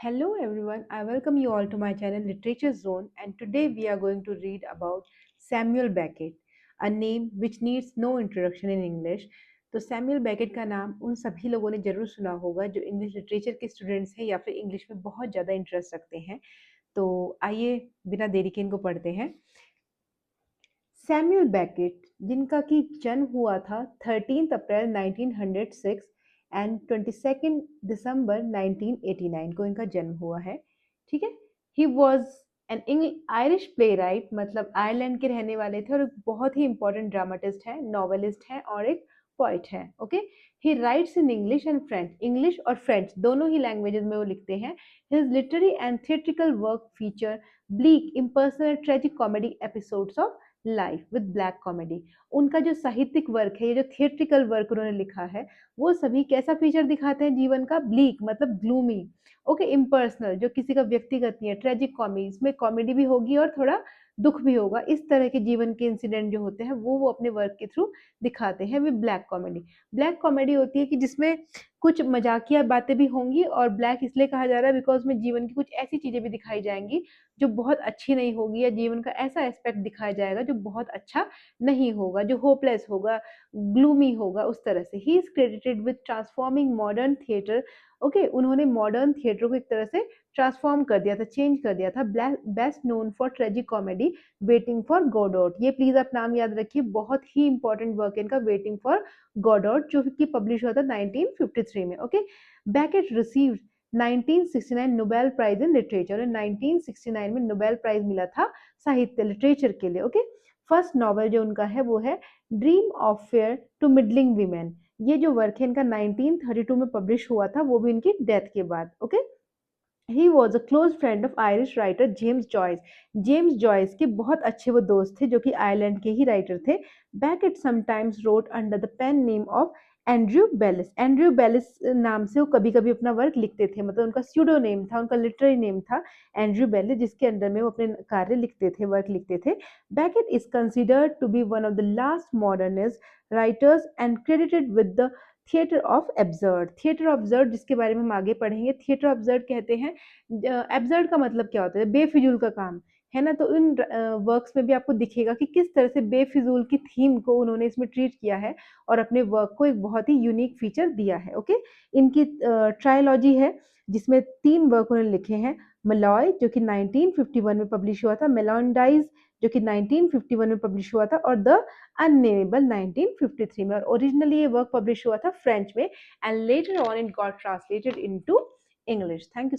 Hello everyone, I welcome you all to my channel Literature Zone, and today we are going to read about Samuel Beckett, a name which needs no introduction in English. तो Samuel Beckett का नाम उन सभी लोगों ने जरूर सुना होगा जो इंग्लिश लिटरेचर के स्टूडेंट्स हैं या फिर इंग्लिश में बहुत ज़्यादा इंटरेस्ट रखते हैं। तो आइए बिना देरी के इनको पढ़ते हैं। सैमुअल बेकेट, जिनका कि जन्म हुआ था 13 अप्रैल 1906 एंड 22 दिसंबर 1989 को इनका जन्म हुआ है। ठीक है। He was an Irish play right, मतलब आयरलैंड के रहने वाले थे और एक बहुत ही इंपॉर्टेंट ड्रामाटिस्ट है, नॉवेलिस्ट है और एक पोइट है। Okay. He rights in English and French, English और फ्रेंच दोनों ही लैंग्वेजेस में वो लिखते हैं। His literary and theatrical work feature bleak impersonal tragic comedy episodes of life with black comedy. उनका जो साहित्यिक वर्क है, ये जो थिएट्रिकल वर्क उन्होंने लिखा है, वो सभी कैसा फीचर दिखाते हैं जीवन का? ब्लीक मतलब ग्लूमी। ओके। इम्पर्सनल जो किसी का व्यक्तिगत नहीं है। ट्रेजिक कॉमेडी, इसमें कॉमेडी भी होगी और थोड़ा दुख भी होगा। इस तरह के जीवन के इंसिडेंट जो होते हैं वो अपने वर्क के थ्रू दिखाते हैं with black comedy. Black comedy होती है कि जिसमें कुछ मजाकिया बातें भी होंगी, और ब्लैक इसलिए कहा जा रहा है बिकॉज में जीवन की कुछ ऐसी चीजें भी दिखाई जाएंगी जो बहुत अच्छी नहीं होगी, या जीवन का ऐसा एस्पेक्ट दिखाया जाएगा जो बहुत अच्छा नहीं होगा, जो होपलेस होगा, ग्लूमी होगा, उस तरह से। He is credited with transforming modern theatre. Okay, उन्होंने मॉडर्न थिएटर को एक तरह से ट्रांसफॉर्म कर दिया था, चेंज कर दिया था। Best known for tragic comedy waiting for Godot. ये प्लीज आप नाम याद रखिए, बहुत ही इंपॉर्टेंट वर्क है इनका, वेटिंग फॉर गॉडॉट, जो कि पब्लिश हुआ था 1953 में। Okay. Beckett received 1969 Nobel prize in literature. 1969 में नोबेल प्राइज मिला था साहित्य, लिटरेचर के लिए। ओके। फर्स्ट नॉवल जो उनका है वो है dream of fair to middling women. ये जो वर्क है इनका 1932 में पब्लिश हुआ था, वो भी इनकी डेथ के बाद। Okay. He was a close friend of Irish writer James Joyce. James Joyce के बहुत अच्छे वो दोस्त थे जो कि आयरलैंड के ही राइटर थे। Beckett sometimes wrote under the pen name of Andrew Belis. Andrew Belis नाम से वो कभी कभी अपना वर्क लिखते थे, मतलब उनका स्यूडो नेम था, उनका लिटरेरी नेम था एंड्रयू बेलिस, जिसके अंडर में वो अपने कार्य लिखते थे, वर्क लिखते थे। Beckett is considered to be one of the last modernist writers and credited with the theatre of absurd. Theatre of absurd जिसके बारे में हम आगे पढ़ेंगे। थिएटर ऑफ एब्सर्ड कहते हैं, एब्सर्ड का मतलब क्या होता है? बेफिजूल का काम, है ना। तो इन वर्क्स में भी आपको दिखेगा कि किस तरह से बेफिजूल की थीम को उन्होंने इसमें ट्रीट किया है और अपने वर्क को एक बहुत ही यूनिक फीचर दिया है। ओके। इनकी ट्रायोलॉजी है जिसमें 3 वर्क उन्होंने लिखे हैं। मलॉय जो कि 1951 में पब्लिश हुआ था, मेलॉन्डाइज जो कि 1951 में पब्लिश हुआ था, और द अननेमेबल 1953 में। और ओरिजिनली ये वर्क पब्लिश हुआ था फ्रेंच में, and later on it got translated into English. Thank you.